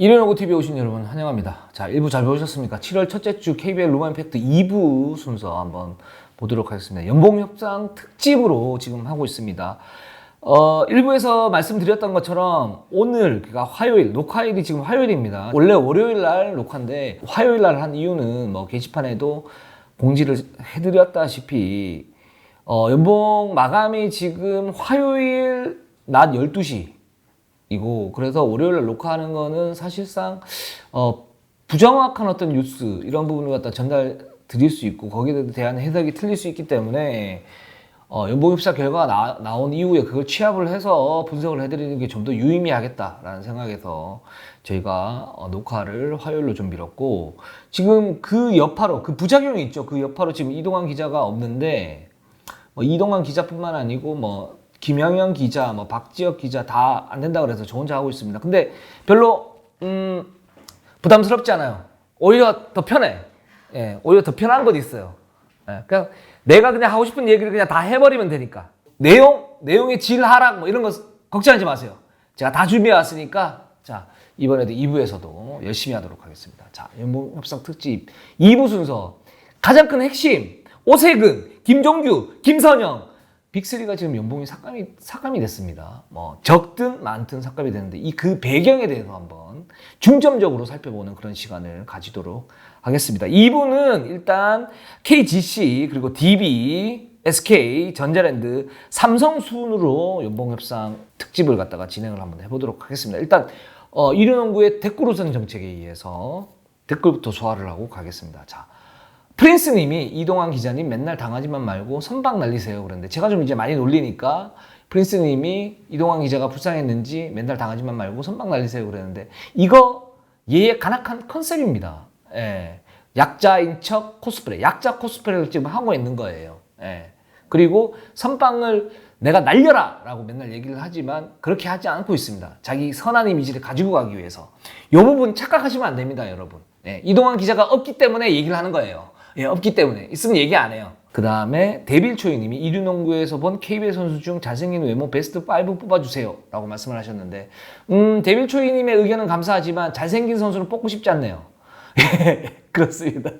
일요일고TV에 오신 여러분 환영합니다. 자, 1부 잘 보셨습니까? 7월 첫째 주 KBL 로마 임팩트 2부 순서 한번 보도록 하겠습니다. 연봉협상 특집으로 지금 하고 있습니다. 1부에서 말씀드렸던 것처럼 오늘, 그러니까 화요일, 녹화일이 지금 화요일입니다. 원래 월요일 날 녹화인데 화요일 날 한 이유는 뭐 게시판에도 공지를 해드렸다시피 연봉 마감이 지금 화요일 낮 12시 이고, 그래서 월요일날 녹화하는 거는 사실상 부정확한 어떤 뉴스 이런 부분을 갖다 전달 드릴 수 있고, 거기에 대한 해석이 틀릴 수 있기 때문에 연봉협상 결과가 나온 이후에 그걸 취합을 해서 분석을 해드리는 게 좀 더 유의미하겠다라는 생각에서 저희가 녹화를 화요일로 좀 미뤘고, 지금 그 여파로, 그 부작용이 있죠. 그 여파로 지금 이동환 기자가 없는데, 이동환 기자뿐만 아니고 김영현 기자, 박지혁 기자 다 안 된다고 그래서 저 혼자 하고 있습니다. 근데 별로 부담스럽지 않아요. 오히려 더 편해. 예, 오히려 더 편한 것 있어요. 예, 그냥 내가 그냥 하고 싶은 얘기를 그냥 다 해버리면 되니까. 내용의 질 하락 이런 거 걱정하지 마세요. 제가 다 준비해 왔으니까, 자, 이번에도 2부에서도 열심히 하도록 하겠습니다. 자, 연봉협상 특집 2부 순서 가장 큰 핵심, 오세근, 김종규, 김선영, 빅3가 지금 연봉이 삭감이 됐습니다. 적든 많든 삭감이 되는데 그 배경에 대해서 한번 중점적으로 살펴보는 그런 시간을 가지도록 하겠습니다. 2부는 일단 KGC, 그리고 DB, SK, 전자랜드, 삼성 순으로 연봉협상 특집을 갖다가 진행을 한번 해보도록 하겠습니다. 일단 이륜농구의 댓글 우선 정책에 의해서 댓글부터 소화를 하고 가겠습니다. 자, 프린스님이 이동환 기자님 맨날 당하지만 말고 선박 날리세요 그랬는데, 제가 좀 이제 많이 놀리니까 프린스님이 이동환 기자가 불쌍했는지 맨날 당하지만 말고 선박 날리세요 그랬는데, 이거 얘의 간악한 컨셉입니다. 예. 약자인 척 코스프레, 약자 코스프레를 지금 하고 있는 거예요. 예. 그리고 선빵을 내가 날려라 라고 맨날 얘기를 하지만 그렇게 하지 않고 있습니다. 자기 선한 이미지를 가지고 가기 위해서. 이 부분 착각하시면 안 됩니다, 여러분. 예. 이동환 기자가 없기 때문에 얘기를 하는 거예요. 예, 없기 때문에. 있으면 얘기 안 해요. 그 다음에 데빌초이님이 이륜농구에서 본 KBL 선수 중 잘생긴 외모 베스트 5 뽑아주세요 라고 말씀을 하셨는데, 데빌초이님의 의견은 감사하지만 잘생긴 선수는 뽑고 싶지 않네요. 그렇습니다.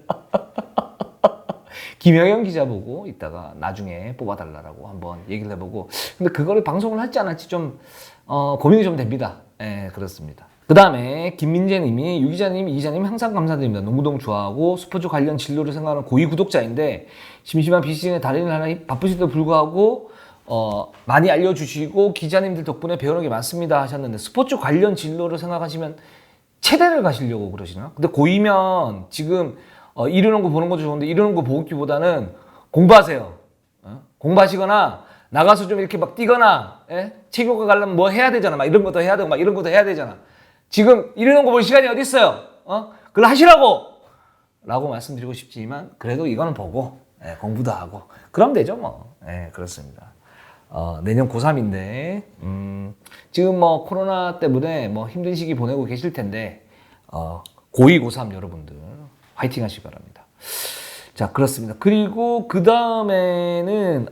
김영현 기자 보고 이따가 나중에 뽑아달라고 한번 얘기를 해보고, 근데 그거를 방송을 할지 안 할지 좀 고민이 좀 됩니다. 예, 그렇습니다. 그 다음에 김민재님이 유기자님, 이기자님 항상 감사드립니다. 농구동 좋아하고 스포츠 관련 진로를 생각하는 고위 구독자인데 심심한 비시즌에 달인을 하나 바쁘시도 불구하고 많이 알려주시고 기자님들 덕분에 배우는 게 많습니다 하셨는데, 스포츠 관련 진로를 생각하시면 체대를 가시려고 그러시나? 근데 고이면 지금 이루는 거 보는 것도 좋은데 이루는 거 보기보다는 공부하세요. 공부하시거나 나가서 좀 이렇게 막 뛰거나, 체육과 가려면 뭐 해야 되잖아. 막 이런 것도 해야 되고 막 이런 것도 해야 되잖아. 지금 이러는 거 볼 시간이 어디 있어요? 그걸 하시라고! 라고 말씀드리고 싶지만, 그래도 이거는 보고, 공부도 하고, 그러면 되죠, 뭐. 그렇습니다. 내년 고3인데, 지금 코로나 때문에 힘든 시기 보내고 계실 텐데, 고2, 고3 여러분들, 화이팅 하시기 바랍니다. 자, 그렇습니다. 그리고 그 다음에는,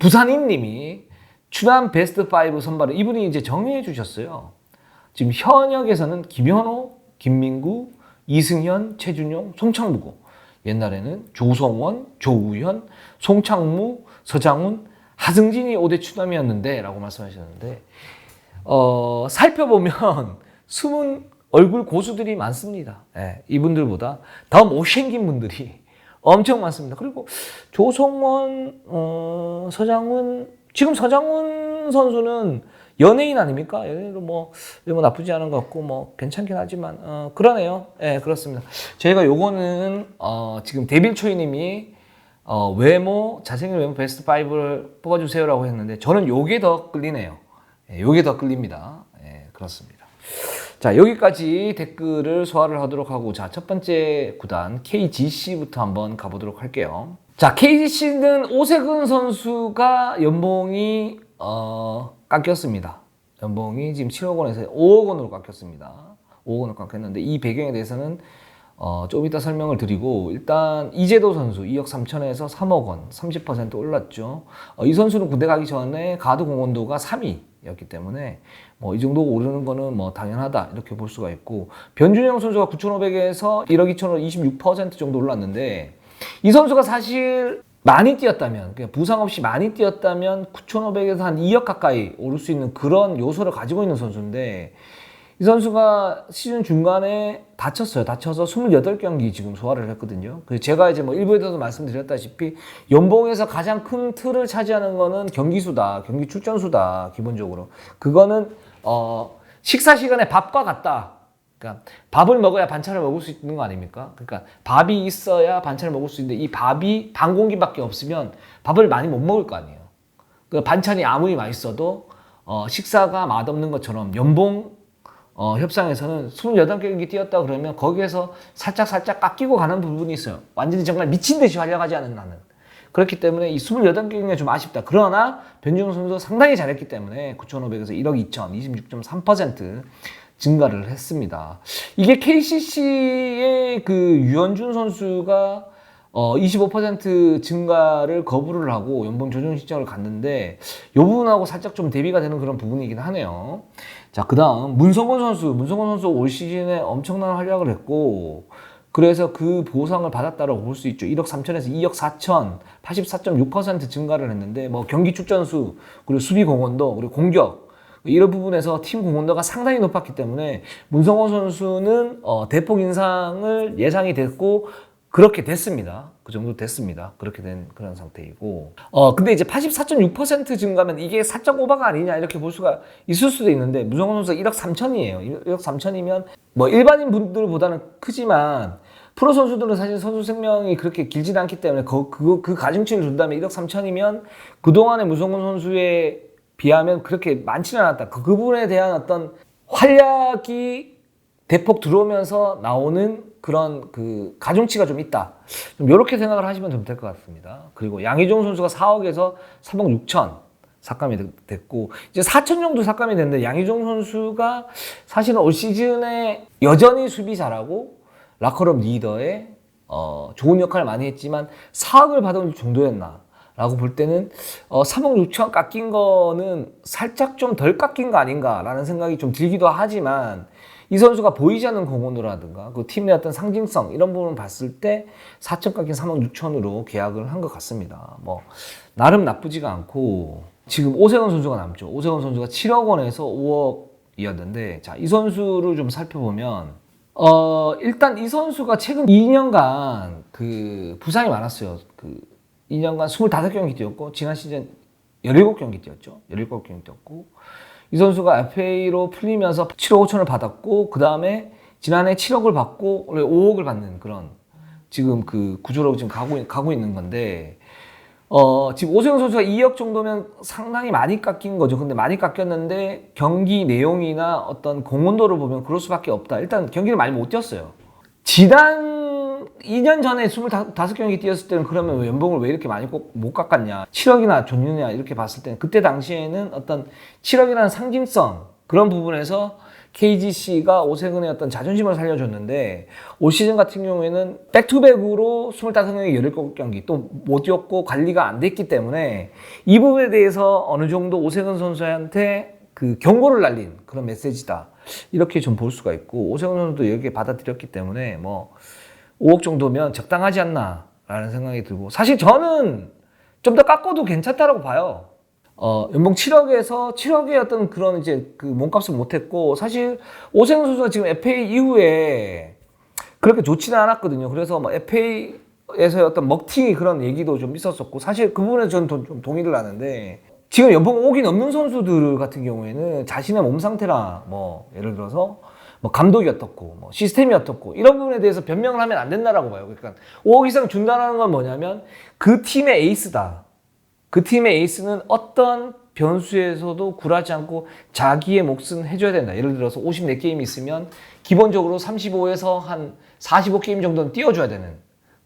부산인 님이 추남 베스트 5 선발을 이분이 이제 정리해 주셨어요. 지금 현역에서는 김현호, 김민구, 이승현, 최준용, 송창무고, 옛날에는 조성원, 조우현, 송창무, 서장훈, 하승진이 5대 추남이었는데 라고 말씀하셨는데, 살펴보면 숨은 얼굴 고수들이 많습니다. 이분들보다 더 못생긴 분들이 엄청 많습니다. 그리고 조성원, 서장훈, 지금 서장훈 선수는 연예인 아닙니까? 연예인도 외모 나쁘지 않은 것 같고 괜찮긴 하지만 그러네요. 예, 그렇습니다. 저희가 요거는 지금 데빌초이님이 외모, 잘생긴 외모 베스트 5를 뽑아주세요라고 했는데, 저는 요게 더 끌리네요. 예, 요게 더 끌립니다. 예, 그렇습니다. 자, 여기까지 댓글을 소화를 하도록 하고, 자, 첫 번째 구단 KGC부터 한번 가보도록 할게요. 자, KGC는 오세근 선수가 연봉이 깎였습니다. 연봉이 지금 7억 원에서 5억 원으로 깎였습니다. 5억 원으로 깎였는데, 이 배경에 대해서는 좀 이따 설명을 드리고, 일단 이재도 선수 2억 3천에서 3억 원, 30% 올랐죠. 이 선수는 군대 가기 전에 가드 공헌도가 3위, 였기 때문에 뭐 이 정도 오르는 거는 뭐 당연하다 이렇게 볼 수가 있고, 변준영 선수가 9,500에서 1억 2천으로 26% 정도 올랐는데, 이 선수가 사실 많이 뛰었다면, 그냥 부상 없이 많이 뛰었다면 9,500에서 한 2억 가까이 오를 수 있는 그런 요소를 가지고 있는 선수인데, 이 선수가 시즌 중간에 다쳤어요. 다쳐서 28경기 지금 소화를 했거든요. 그래서 제가 이제 뭐 일부에서도 말씀드렸다시피 연봉에서 가장 큰 틀을 차지하는 거는 경기 수다, 경기 출전 수다, 기본적으로. 그거는 식사 시간에 밥과 같다. 그러니까 밥을 먹어야 반찬을 먹을 수 있는 거 아닙니까? 그러니까 밥이 있어야 반찬을 먹을 수 있는데, 이 밥이 반 공기밖에 없으면 밥을 많이 못 먹을 거 아니에요. 그 반찬이 아무리 맛있어도 식사가 맛없는 것처럼 연봉 협상에서는 28경기 뛰었다 그러면 거기에서 살짝 깎이고 가는 부분이 있어요. 완전히 정말 미친 듯이 활약하지 않은 나는. 그렇기 때문에 이 28경기가 좀 아쉽다. 그러나 변준영 선수도 상당히 잘했기 때문에 9,500에서 1억 2천, 26.3% 증가를 했습니다. 이게 KCC의 그 유현준 선수가 25% 증가를 거부를 하고 연봉 조정 신청을 갔는데, 이 부분하고 살짝 좀 대비가 되는 그런 부분이긴 하네요. 자, 그 다음 문성곤 선수 올 시즌에 엄청난 활약을 했고, 그래서 그 보상을 받았다라고 볼 수 있죠. 1억 3천에서 2억 4천, 84.6% 증가를 했는데, 뭐 경기 출전수, 그리고 수비 공헌도, 그리고 공격, 이런 부분에서 팀 공헌도가 상당히 높았기 때문에 문성곤 선수는 대폭 인상을 예상이 됐고, 그렇게 됐습니다. 그 정도 됐습니다. 그렇게 된 그런 상태이고. 근데 이제 84.6% 증가면 이게 살짝 오버가 아니냐 이렇게 볼 수가 있을 수도 있는데, 문성곤 선수가 1억 3천이에요. 1억 3천이면 뭐 일반인 분들보다는 크지만, 프로 선수들은 사실 선수 생명이 그렇게 길진 않기 때문에 그 가중치를 준다면 1억 3천이면 그동안의 문성곤 선수에 비하면 그렇게 많지는 않았다. 그 부분에 대한 어떤 활약이 대폭 들어오면서 나오는 그런 그 가중치가 좀 있다. 좀 이렇게 생각을 하시면 좀 될 것 같습니다. 그리고 양의종 선수가 4억에서 3억 6천 삭감이 됐고, 이제 4천 정도 삭감이 됐는데, 양의종 선수가 사실은 올 시즌에 여전히 수비 잘하고 라커룸 리더에 좋은 역할을 많이 했지만 4억을 받은 정도였나 라고 볼 때는 3억 6천 깎인 거는 살짝 좀 덜 깎인 거 아닌가라는 생각이 좀 들기도 하지만, 이 선수가 보이지 않는 공헌도라든가 그 팀의 어떤 상징성 이런 부분을 봤을 때 4천 깎인 3억 6천으로 계약을 한 것 같습니다. 뭐 나름 나쁘지가 않고, 지금 오세훈 선수가 남죠. 오세훈 선수가 7억 원에서 5억이었는데, 자, 이 선수를 좀 살펴보면 일단 이 선수가 최근 2년간 그 부상이 많았어요. 그 2년간 25경기 뛰었고, 지난 시즌 17경기 뛰었죠. 17경기 뛰었고, 이 선수가 FA로 풀리면서 7억 5천을 받았고, 그 다음에 지난해 7억을 받고 원래 5억을 받는 그런 지금 그 구조로 지금 가고 있는 건데, 지금 오세훈 선수가 2억 정도면 상당히 많이 깎인 거죠. 근데 많이 깎였는데 경기 내용이나 어떤 공헌도를 보면 그럴 수밖에 없다. 일단 경기를 많이 못 뛰었어요. 지난 2년 전에 25경기 뛰었을 때는 그러면 왜 연봉을 왜 이렇게 많이 꼭 못 깎았냐, 7억이나 줬느냐 이렇게 봤을 때는, 그때 당시에는 어떤 7억이라는 상징성 그런 부분에서 KGC가 오세근의 어떤 자존심을 살려줬는데, 올 시즌 같은 경우에는 백투백으로 25경기 17경기 또 못 뛰었고 관리가 안 됐기 때문에, 이 부분에 대해서 어느 정도 오세근 선수한테 그 경고를 날린 그런 메시지다 이렇게 좀 볼 수가 있고, 오세근 선수도 여기에 받아들였기 때문에 뭐 5억 정도면 적당하지 않나 라는 생각이 들고, 사실 저는 좀 더 깎아도 괜찮다라고 봐요. 연봉 7억에서 7억의 어떤 그런 이제 그 몸값을 못했고, 사실 오세훈 선수가 지금 FA 이후에 그렇게 좋지는 않았거든요. 그래서 뭐 FA에서의 어떤 먹튀 그런 얘기도 좀 있었었고, 사실 그 부분에 저는 좀 동의를 하는데, 지금 연봉 5억이 넘는 선수들 같은 경우에는 자신의 몸 상태나 뭐 예를 들어서 뭐 감독이 어떻고 뭐 시스템이 어떻고 이런 부분에 대해서 변명을 하면 안 된다라고 봐요. 그러니까 5억 이상 준다는 건 뭐냐면 그 팀의 에이스다. 그 팀의 에이스는 어떤 변수에서도 굴하지 않고 자기의 몫은 해줘야 된다. 예를 들어서 54게임이 있으면 기본적으로 35에서 한 45게임 정도는 띄워줘야 되는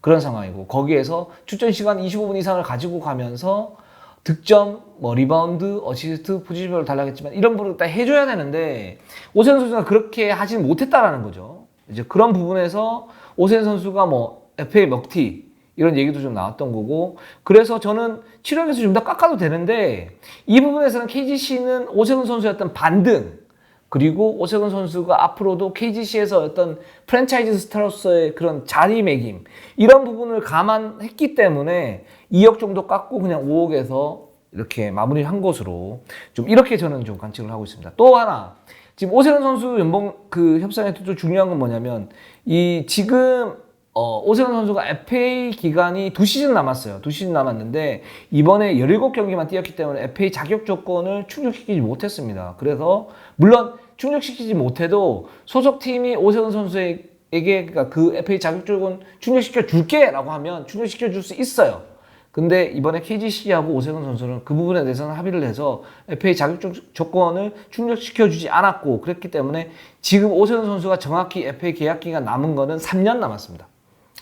그런 상황이고, 거기에서 출전 시간 25분 이상을 가지고 가면서 득점, 뭐 리바운드, 어시스트, 포지션별로 달라겠지만 이런 부분을 다 해줘야 되는데, 오세훈 선수가 그렇게 하지 못했다라는 거죠. 이제 그런 부분에서 오세훈 선수가 뭐 FA 먹튀 이런 얘기도 좀 나왔던 거고, 그래서 저는 7억에서 좀 더 깎아도 되는데 이 부분에서는 KGC는 오세근 선수의 어떤 반등, 그리고 오세근 선수가 앞으로도 KGC에서 어떤 프랜차이즈 스타로서의 그런 자리매김, 이런 부분을 감안했기 때문에 2억 정도 깎고 그냥 5억에서 이렇게 마무리를 한 것으로 좀 이렇게 저는 좀 관측을 하고 있습니다. 또 하나, 지금 오세근 선수 연봉 그 협상에서 또 중요한 건 뭐냐면, 이 지금 오세근 선수가 FA 기간이 2시즌 남았어요. 2시즌 남았는데 이번에 17경기만 뛰었기 때문에 FA 자격 조건을 충족시키지 못했습니다. 그래서 물론 충족시키지 못해도 소속팀이 오세근 선수에게, 그러니까 그 FA 자격 조건 충족시켜 줄게 라고 하면 충족시켜 줄 수 있어요. 근데 이번에 KGC하고 오세근 선수는 그 부분에 대해서는 합의를 해서 FA 자격 조건을 충족시켜주지 않았고, 그랬기 때문에 지금 오세근 선수가 정확히 FA 계약 기간 남은 거는 3년 남았습니다.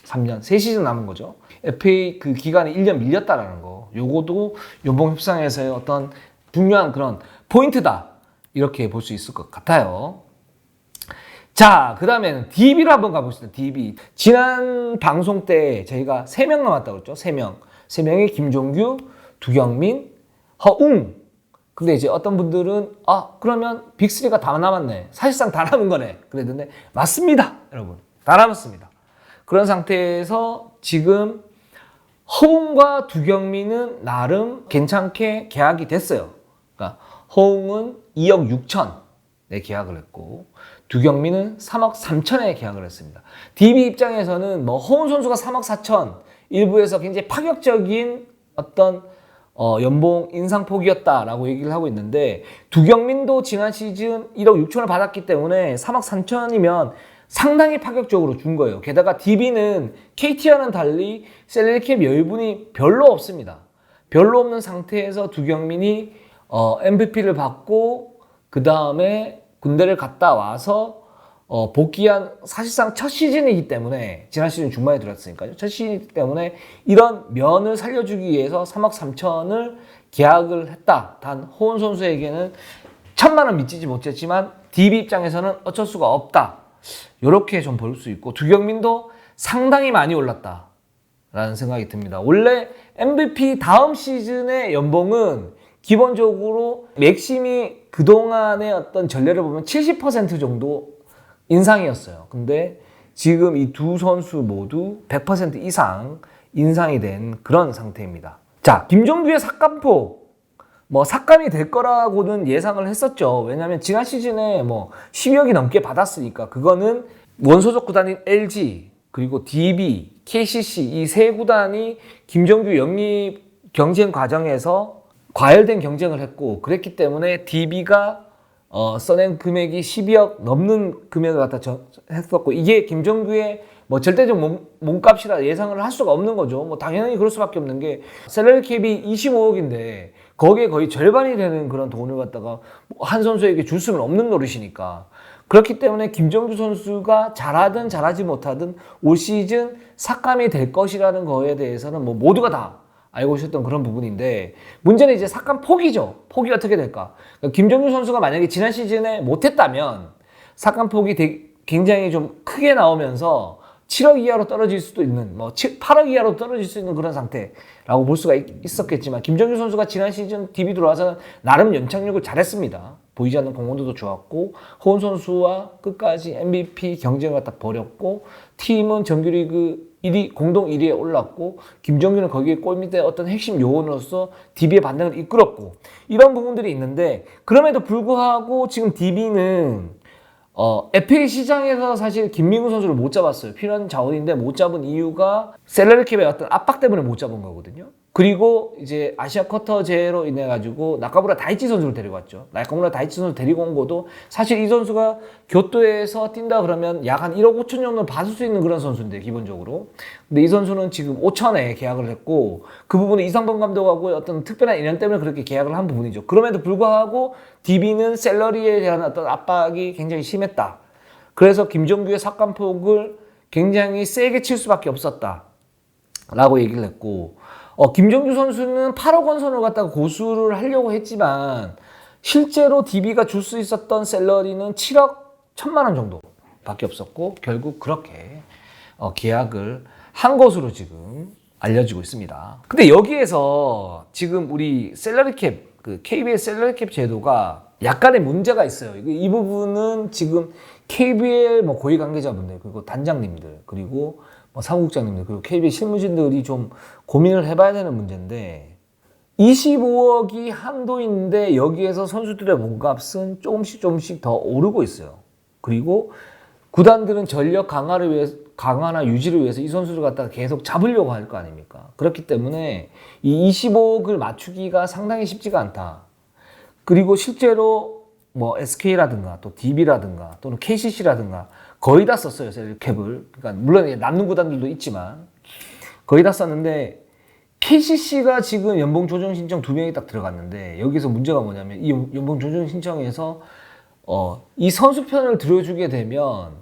3년, 3시즌 남은 거죠. FA 그 기간이 1년 밀렸다라는 거, 요거도 연봉 협상에서의 어떤 중요한 그런 포인트다, 이렇게 볼 수 있을 것 같아요. 자, 그 다음에는 DB로 한번 가보겠습니다. DB. 지난 방송 때 저희가 3명 남았다고 했죠. 3명이 김종규, 두경민, 허웅. 근데 이제 어떤 분들은 그러면 빅3가 다 남았네, 사실상 다 남은 거네, 그랬는데 맞습니다, 여러분. 다 남았습니다. 그런 상태에서 지금 허웅과 두경민은 나름 괜찮게 계약이 됐어요. 그러니까 허웅은 2억 6천에 계약을 했고 두경민은 3억 3천에 계약을 했습니다. DB 입장에서는 뭐 허웅 선수가 3억 4천, 일부에서 굉장히 파격적인 어떤 연봉 인상폭이었다라고 얘기를 하고 있는데, 두경민도 지난 시즌 1억 6천을 받았기 때문에 3억 3천이면 상당히 파격적으로 준 거예요. 게다가 DB는 KT와는 달리 셀러리캡 여유분이 별로 없습니다. 별로 없는 상태에서 두경민이 MVP를 받고 그 다음에 군대를 갔다 와서 복귀한 사실상 첫 시즌이기 때문에, 지난 시즌 중반에 들어왔으니까요. 첫 시즌이기 때문에 이런 면을 살려주기 위해서 3억 3천을 계약을 했다. 단 허훈 선수에게는 1,000만 원 미치지 못했지만 DB 입장에서는 어쩔 수가 없다, 이렇게 좀 볼 수 있고, 두경민도 상당히 많이 올랐다 라는 생각이 듭니다. 원래 MVP 다음 시즌의 연봉은 기본적으로 맥심이 그동안의 어떤 전례를 보면 70% 정도 인상이었어요. 근데 지금 이 두 선수 모두 100% 이상 인상이 된 그런 상태입니다. 자, 김종규의 삭감폭, 뭐 삭감이 될 거라고는 예상을 했었죠. 왜냐하면 지난 시즌에 뭐 12억이 넘게 받았으니까. 그거는 원소속 구단인 LG, 그리고 DB, KCC 이 세 구단이 김종규 영입 경쟁 과정에서 과열된 경쟁을 했고, 그랬기 때문에 DB가 써낸 금액이 12억 넘는 금액을 갖다 했었고, 이게 김종규의 뭐 절대적 몸값이라 예상을 할 수가 없는 거죠. 뭐 당연히 그럴 수밖에 없는 게 셀러리 캡이 25억인데 거기에 거의 절반이 되는 그런 돈을 갖다가 한 선수에게 줄 수는 없는 노릇이니까. 그렇기 때문에 김종규 선수가 잘하든 잘하지 못하든 올 시즌 삭감이 될 것이라는 거에 대해서는 뭐 모두가 다 알고 있었던 그런 부분인데, 문제는 이제 삭감 폭이죠. 폭이 어떻게 될까? 그러니까 김종규 선수가 만약에 지난 시즌에 못했다면 삭감 폭이 굉장히 좀 크게 나오면서 7억 이하로 떨어질 수도 있는, 뭐 8억 이하로 떨어질 수 있는 그런 상태라고 볼 수가 있었겠지만, 김종규 선수가 지난 시즌 DB 들어와서는 나름 연착륙을 잘했습니다. 보이지 않는 공헌도도 좋았고, 허훈 선수와 끝까지 MVP 경쟁을 갖다 벌였고, 팀은 정규리그 1위, 공동 1위에 올랐고, 김종규는 거기에 골 밑에 어떤 핵심 요원으로서 DB의 반등을 이끌었고, 이런 부분들이 있는데, 그럼에도 불구하고 지금 DB는 FA 시장에서 사실 김민구 선수를 못 잡았어요. 필요한 자원인데 못 잡은 이유가 셀러리 캡의 어떤 압박 때문에 못 잡은 거거든요. 그리고 이제 아시아 쿼터제로 인해 가지고 나카무라 다이치 선수를 데리고 왔죠. 나카무라 다이치 선수 데리고 온 것도 사실 이 선수가 교토에서 뛴다 그러면 약 한 1억 5천 정도 받을 수 있는 그런 선수인데, 기본적으로. 근데 이 선수는 지금 5천에 계약을 했고, 그 부분은 이상범 감독하고 어떤 특별한 인연 때문에 그렇게 계약을 한 부분이죠. 그럼에도 불구하고 DB는 샐러리에 대한 어떤 압박이 굉장히 심했다. 그래서 김종규의 삭감폭을 굉장히 세게 칠 수밖에 없었다 라고 얘기를 했고, 김종규 선수는 8억 원 선을 갖다가 고수를 하려고 했지만 실제로 DB가 줄 수 있었던 샐러리는 7억 1천만 원 정도밖에 없었고, 결국 그렇게 계약을 한 것으로 지금 알려지고 있습니다. 근데 여기에서 지금 우리 셀러리 캡, 그 KBS 셀러리 캡 제도가 약간의 문제가 있어요. 이 부분은 지금 KBL 뭐 고위 관계자분들, 그리고 단장님들, 그리고 뭐 사무국장님들, 그리고 KBL 실무진들이 좀 고민을 해봐야 되는 문제인데, 25억이 한도인데 여기에서 선수들의 몸값은 조금씩 더 오르고 있어요. 그리고 구단들은 전력 강화나 유지를 위해서 이 선수를 갖다가 계속 잡으려고 할 거 아닙니까? 그렇기 때문에 이 25억을 맞추기가 상당히 쉽지가 않다. 그리고 실제로 뭐 SK라든가 또 DB라든가 또는 KCC라든가 거의 다 썼어요, 셀캡을. 그러니까 물론 남는 구단들도 있지만 거의 다 썼는데, KCC가 지금 연봉 조정 신청 2명이 딱 들어갔는데, 여기서 문제가 뭐냐면 이 연봉 조정 신청에서 이 선수편을 들어주게 되면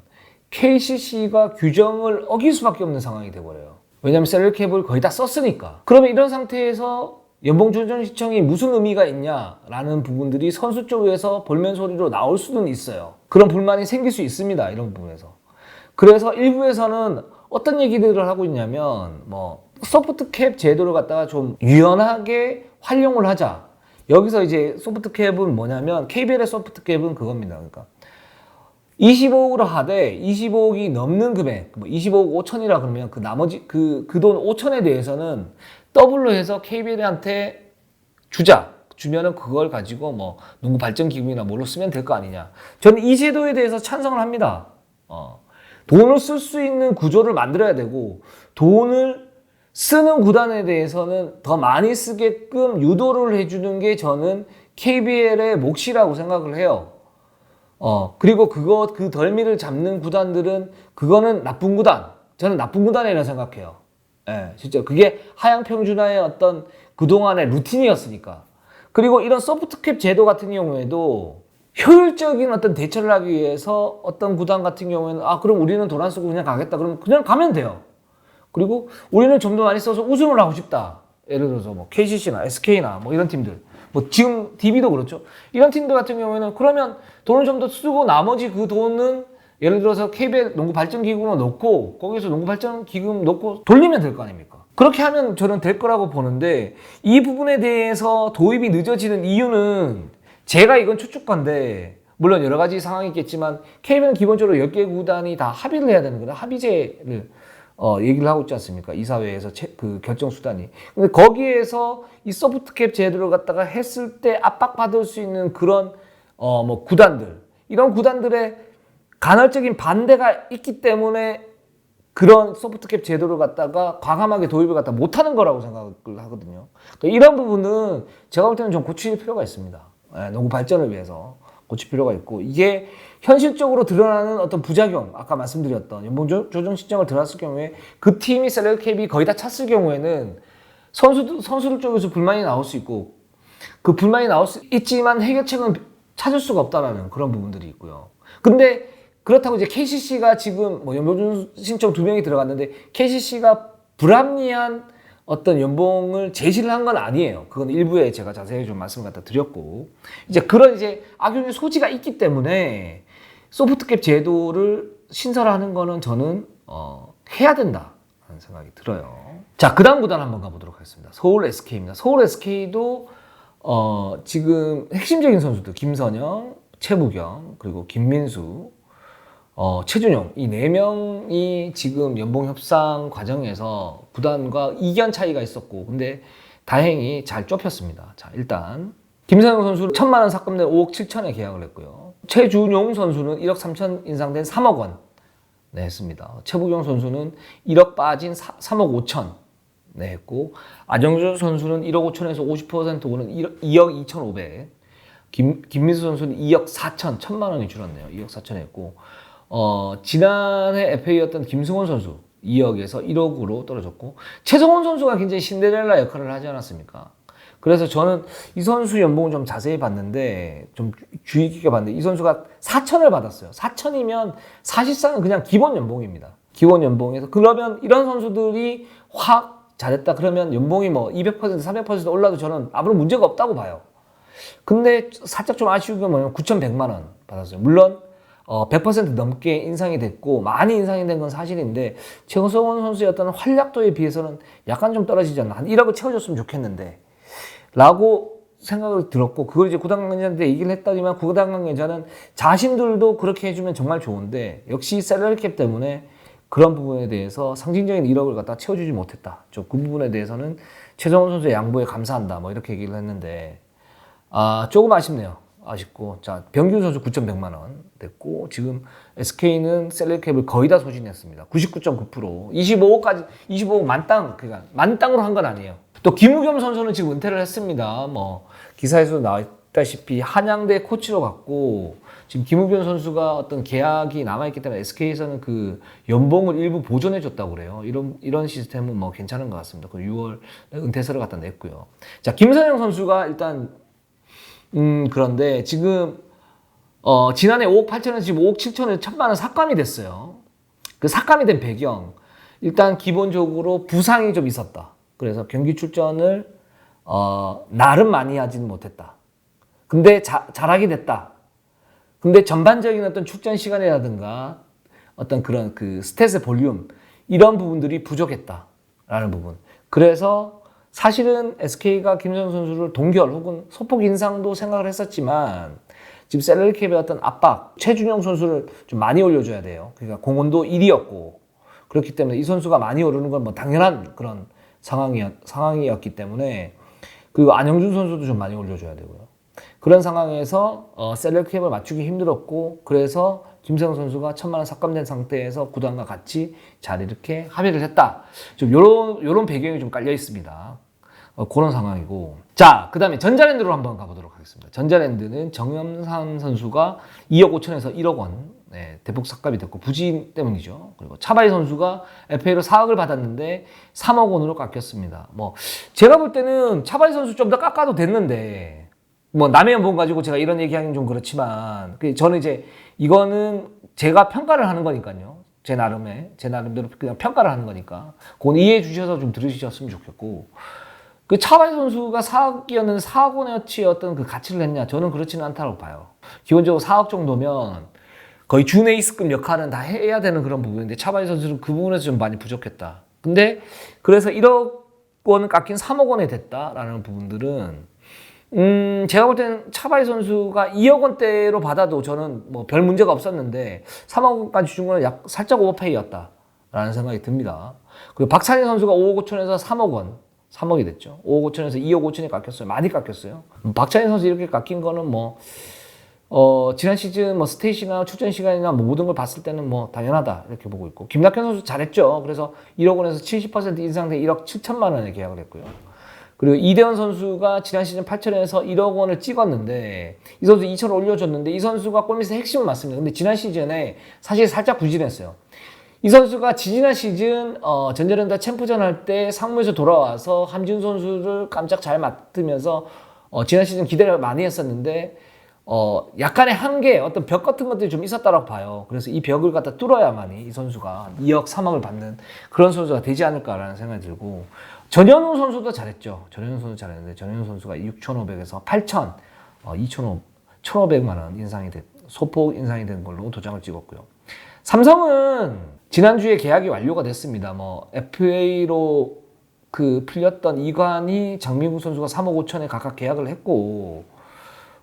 KCC가 규정을 어길 수밖에 없는 상황이 돼버려요. 왜냐하면 셀럽캡을 거의 다 썼으니까. 그러면 이런 상태에서 연봉 조정 신청이 무슨 의미가 있냐라는 부분들이 선수 쪽에서 볼멘 소리로 나올 수는 있어요. 그런 불만이 생길 수 있습니다, 이런 부분에서. 그래서 일부에서는 어떤 얘기들을 하고 있냐면, 뭐 소프트 캡 제도를 갖다가 좀 유연하게 활용을 하자. 여기서 이제 소프트 캡은 뭐냐면, KBL의 소프트 캡은 그겁니다. 그러니까 25억으로 하되 25억이 넘는 금액, 뭐 25억 5천이라 그러면 그 나머지 그 돈 5천에 대해서는 더블로 해서 KBL한테 주면은 그걸 가지고 뭐 농구 발전 기금이나 뭘로 쓰면 될 거 아니냐. 저는 이 제도에 대해서 찬성을 합니다. 돈을 쓸 수 있는 구조를 만들어야 되고, 돈을 쓰는 구단에 대해서는 더 많이 쓰게끔 유도를 해주는 게 저는 KBL의 몫이라고 생각을 해요. 그리고 그 덜미를 잡는 구단들은 그거는 나쁜 구단. 저는 나쁜 구단이라고 생각해요. 예, 진짜 그게 하향평준화의 어떤 그동안의 루틴이었으니까. 그리고 이런 소프트캡 제도 같은 경우에도 효율적인 어떤 대처를 하기 위해서 어떤 구단 같은 경우에는 그럼 우리는 돈 안 쓰고 그냥 가겠다. 그러면 그냥 가면 돼요. 그리고 우리는 좀 더 많이 써서 우승을 하고 싶다. 예를 들어서 뭐 KCC나 SK나 뭐 이런 팀들, 뭐 지금 DB도 그렇죠. 이런 팀들 같은 경우에는 그러면 돈을 좀 더 쓰고 나머지 그 돈은 예를 들어서 KBL 농구 발전 기금으로 넣고, 거기서 농구 발전 기금 넣고 돌리면 될 거 아닙니까? 그렇게 하면 저는 될 거라고 보는데, 이 부분에 대해서 도입이 늦어지는 이유는, 제가 이건 추측건데 물론 여러 가지 상황이 있겠지만 KBL은 기본적으로 10개 구단이 다 합의를 해야 되는 거다. 합의제를 얘기를 하고 있지 않습니까? 이사회에서 그 결정 수단이. 근데 거기에서 이 소프트캡 제도를 갖다가 했을 때 압박받을 수 있는 그런 뭐 구단들, 이런 구단들의 간헐적인 반대가 있기 때문에 그런 소프트캡 제도를 갖다가 과감하게 도입을 갖다 못하는 거라고 생각을 하거든요. 그러니까 이런 부분은 제가 볼 때는 좀 고칠 필요가 있습니다. 농구 발전을 위해서 고칠 필요가 있고, 이게 현실적으로 드러나는 어떤 부작용, 아까 말씀드렸던 연봉 조정 신청을 들어왔을 경우에 그 팀이 셀러캡이 거의 다 찼을 경우에는 선수들 쪽에서 불만이 나올 수 있고, 그 불만이 나올 수 있지만 해결책은 찾을 수가 없다라는 그런 부분들이 있고요. 근데 그렇다고 이제 KCC가 지금 뭐 연봉 신청 2명이 들어갔는데 KCC가 불합리한 어떤 연봉을 제시를 한 건 아니에요. 그건 일부에 제가 자세히 좀 말씀을 갖다 드렸고, 이제 그런 이제 악용의 소지가 있기 때문에 소프트캡 제도를 신설하는 거는 저는 해야 된다는 생각이 들어요. 자, 그 다음 구단 한번 가보도록 하겠습니다. 서울 SK입니다. 서울 SK도 지금 핵심적인 선수들 김선영, 최부경, 그리고 김민수, 최준용, 이 4명이 지금 연봉 협상 과정에서 구단과 이견 차이가 있었고, 근데 다행히 잘 좁혔습니다. 자, 일단 김선영 선수는 1,000만 원 삭감된 5억 7천에 계약을 했고요. 최준용 선수는 1억 3천 인상된 3억 원 했습니다. 최부경 선수는 1억 빠진 3억 5천 했고, 안정준 선수는 1억 5천에서 50% 오는 2억 2,500. 김민수 선수는 2억 4천, 1,000만 원이 줄었네요. 2억 4천 했고, 지난해 FA였던 김승원 선수 2억에서 1억으로 떨어졌고, 최성원 선수가 굉장히 신데렐라 역할을 하지 않았습니까? 그래서 저는 이 선수 연봉을 좀 자세히 봤는데, 좀 주의 깊게 봤는데, 이 선수가 4천을 받았어요. 4천이면 사실상은 그냥 기본 연봉입니다. 기본 연봉에서. 그러면 이런 선수들이 확 잘했다 그러면 연봉이 뭐 200%, 300% 올라도 저는 아무런 문제가 없다고 봐요. 근데 살짝 좀 아쉬운 게 뭐냐면 9,100만 원 받았어요. 물론 100% 넘게 인상이 됐고 많이 인상이 된 건 사실인데 최성원 선수의 어떤 활약도에 비해서는 약간 좀 떨어지지 않나. 한 1억을 채워줬으면 좋겠는데 라고 생각을 들었고 그걸 이제 구단 관계자한테 얘기를 했더니만 구단 관계자는 자신들도 그렇게 해주면 정말 좋은데 역시 셀러리 캡 때문에 그런 부분에 대해서 상징적인 1억을 갖다 채워주지 못했다. 그 부분에 대해서는 최성원 선수의 양보에 감사한다. 뭐 이렇게 얘기를 했는데 조금 아쉽네요. 아쉽고 자 병균 선수 9,100만 원 됐고 지금 SK는 셀러리 캡을 거의 다 소진했습니다. 99.9% 25억까지 25억 만땅 그러니까 만땅으로 한 건 아니에요. 또 김우겸 선수는 지금 은퇴를 했습니다. 뭐 기사에서도 나왔다시피 한양대 코치로 갔고 지금 김우겸 선수가 어떤 계약이 남아있기 때문에 SK에서는 그 연봉을 일부 보존해 줬다고 그래요. 이런 시스템은 뭐 괜찮은 것 같습니다. 그 6월 은퇴서를 갖다 냈고요. 자 김선영 선수가 일단 그런데 지금 지난해 5억 8천에서 지금 5억 7천에 1,000만 원 삭감이 됐어요. 그 삭감이 된 배경 일단 기본적으로 부상이 좀 있었다. 그래서 경기 출전을 나름 많이 하지는 못했다. 근데 잘하게 됐다. 근데 전반적인 어떤 출전 시간이라든가 어떤 그런 그 스탯의 볼륨 이런 부분들이 부족했다라는 부분. 그래서 사실은 SK가 김선영 선수를 동결 혹은 소폭 인상도 생각을 했었지만 지금 셀러리 캡의 어떤 압박, 최준용 선수를 좀 많이 올려줘야 돼요. 그러니까 공헌도 1위였고 그렇기 때문에 이 선수가 많이 오르는 건 뭐 당연한 그런 상황이었기 때문에 그리고 안영준 선수도 좀 많이 올려줘야 되고요. 그런 상황에서 셀러리 캡을 맞추기 힘들었고 그래서 김세형 선수가 1,000만 원 삭감된 상태에서 구단과 같이 잘 이렇게 합의를 했다. 좀 요런 배경이 좀 깔려 있습니다. 그런 상황이고. 자, 그 다음에 전자랜드로 한번 가보도록 하겠습니다. 전자랜드는 정염삼 선수가 2억 5천에서 1억 원 대폭 삭감이 됐고 부진 때문이죠. 그리고 차바이 선수가 FA로 4억을 받았는데 3억 원으로 깎였습니다. 뭐 제가 볼 때는 차바이 선수 좀 더 깎아도 됐는데 뭐 남의 연봉 가지고 제가 이런 얘기하기는 좀 그렇지만 저는 이제 이거는 제가 평가를 하는 거니까요. 제 나름대로 그냥 평가를 하는 거니까 그건 이해해 주셔서 좀 들으셨으면 좋겠고 그 차바이 선수가 4억이었는데 4억 원어치의 어떤 그 가치를 했냐? 저는 그렇지는 않다고 봐요. 기본적으로 4억 정도면 거의 준에이스급 역할은 다 해야 되는 그런 부분인데 차바이 선수는 그 부분에서 좀 많이 부족했다. 근데 그래서 1억 원은 깎인 3억 원에 됐다라는 부분들은 제가 볼 때는 차바이 선수가 2억 원대로 받아도 저는 뭐 별 문제가 없었는데 3억 원까지 준 거는 살짝 오버페이였다라는 생각이 듭니다. 그리고 박찬희 선수가 5억 5천에서 3억 원 3억이 됐죠. 5억 5천에서 2억 5천이 깎였어요. 많이 깎였어요. 박찬희 선수 이렇게 깎인 거는 뭐 지난 시즌 뭐 스탯이나 출전 시간이나 뭐 모든 걸 봤을 때는 뭐 당연하다 이렇게 보고 있고 김낙현 선수 잘했죠. 그래서 1억 원에서 70% 인상된 1억 7천만 원에 계약을 했고요. 그리고 이대원 선수가 지난 시즌 8천에서 1억 원을 찍었는데 이 선수 2천 올려줬는데 이 선수가 골밑의 핵심은 맞습니다. 근데 지난 시즌에 사실 살짝 부진했어요. 이 선수가 지지난 시즌 전자랜드 챔프전 할 때 상무에서 돌아와서 함진 선수를 깜짝 잘 맡으면서 지난 시즌 기대를 많이 했었는데 약간의 한계, 어떤 벽 같은 것들이 좀 있었다고 봐요. 그래서 이 벽을 갖다 뚫어야만이 이 선수가 2억, 3억을 받는 그런 선수가 되지 않을까라는 생각이 들고 전현우 선수도 잘했죠. 전현우 선수 잘했는데 전현우 선수가 6,500에서 8,000, 1,500만 원 소폭 인상이 된 걸로 도장을 찍었고요. 삼성은 지난주에 계약이 완료가 됐습니다. 뭐 FA로 풀렸던 이관희, 장민국 선수가 3억 5천에 각각 계약을 했고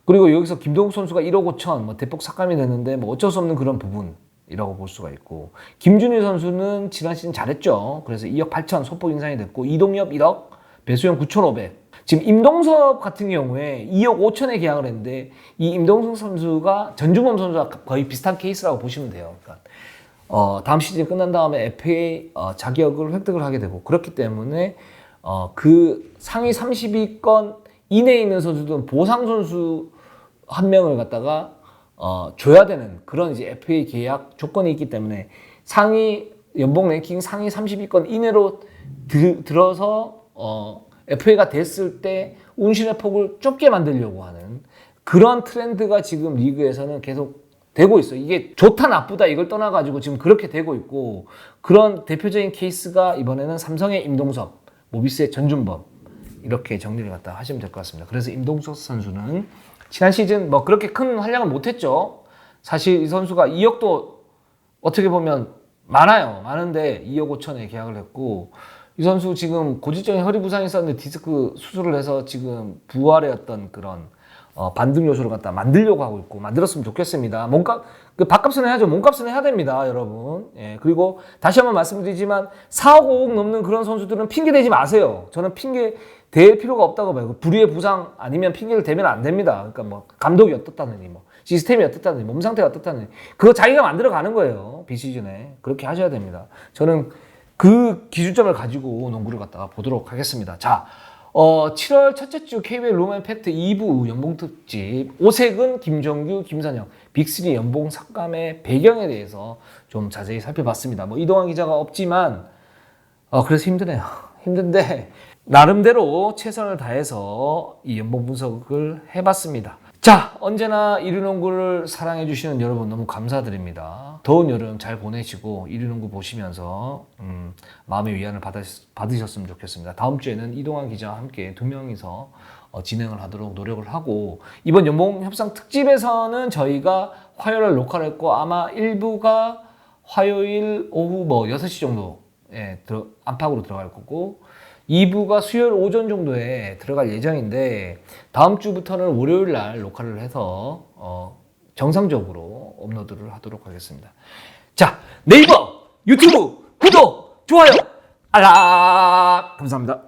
그리고 여기서 김동욱 선수가 1억 5천 뭐 대폭 삭감이 됐는데 뭐 어쩔 수 없는 그런 부분이라고 볼 수가 있고 김준일 선수는 지난 시즌 잘했죠. 그래서 2억 8천 소폭 인상이 됐고 이동엽 1억, 배수영 9,500. 지금 임동섭 같은 경우에 2억 5천에 계약을 했는데 이 임동섭 선수가 전주범 선수와 거의 비슷한 케이스라고 보시면 돼요. 그러니까 다음 시즌 끝난 다음에 FA 자격을 획득을 하게 되고 그렇기 때문에 그 상위 30위권 이내에 있는 선수들은 보상 선수 한 명을 갖다가 줘야 되는 그런 이제 FA 계약 조건이 있기 때문에 연봉 랭킹 상위 30위권 이내로 들어서 FA가 됐을 때 운신의 폭을 좁게 만들려고 하는 그런 트렌드가 지금 리그에서는 계속 되고 있어요. 이게 좋다 나쁘다 이걸 떠나가지고 지금 그렇게 되고 있고 그런 대표적인 케이스가 이번에는 삼성의 임동섭, 모비스의 전준범 이렇게 정리를 갖다 하시면 될 것 같습니다. 그래서 임동섭 선수는 지난 시즌 뭐 그렇게 큰 활약을 못했죠. 사실 이 선수가 2억도 어떻게 보면 많은데 2억 5천에 계약을 했고, 이 선수 지금 고지적인 허리 부상이 있었는데 디스크 수술을 해서 지금 부활의 어떤 그런 반등 요소를 갖다 만들려고 하고 있고, 만들었으면 좋겠습니다. 몸값, 그 밥값은 해야죠. 몸값은 해야 됩니다, 여러분. 예, 그리고 다시 한번 말씀드리지만 4억, 5억 넘는 그런 선수들은 핑계 대지 마세요. 저는 핑계 댈 필요가 없다고 봐요. 불의의 부상 아니면 핑계를 대면 안 됩니다. 그러니까 뭐 감독이 어떻다느니, 뭐 시스템이 어떻다느니, 몸 상태가 어떻다느니, 그거 자기가 만들어 가는 거예요. 비시즌에. 그렇게 하셔야 됩니다. 저는 그 기준점을 가지고 농구를 갖다가 보도록 하겠습니다. 자, 7월 첫째 주 KBL 로마 임팩트 2부 연봉 특집, 오색은 김정규, 김선영, 빅3 연봉 삭감의 배경에 대해서 좀 자세히 살펴봤습니다. 뭐 이동환 기자가 없지만 그래서 힘드네요. 힘든데 나름대로 최선을 다해서 이 연봉 분석을 해봤습니다. 자, 언제나 이류농구를 사랑해주시는 여러분 너무 감사드립니다. 더운 여름 잘 보내시고 이류농구 보시면서 마음의 위안을 받으셨으면 좋겠습니다. 다음 주에는 이동환 기자와 함께 두 명이서 진행을 하도록 노력을 하고, 이번 연봉 협상 특집에서는 저희가 화요일 녹화를 했고 아마 일부가 화요일 오후 뭐 6시 정도에 안팎으로 들어갈 거고, 2부가 수요일 오전 정도에 들어갈 예정인데, 다음 주부터는 월요일 날 녹화를 해서 정상적으로 업로드를 하도록 하겠습니다. 자, 네이버, 유튜브 구독, 좋아요, 알람 감사합니다.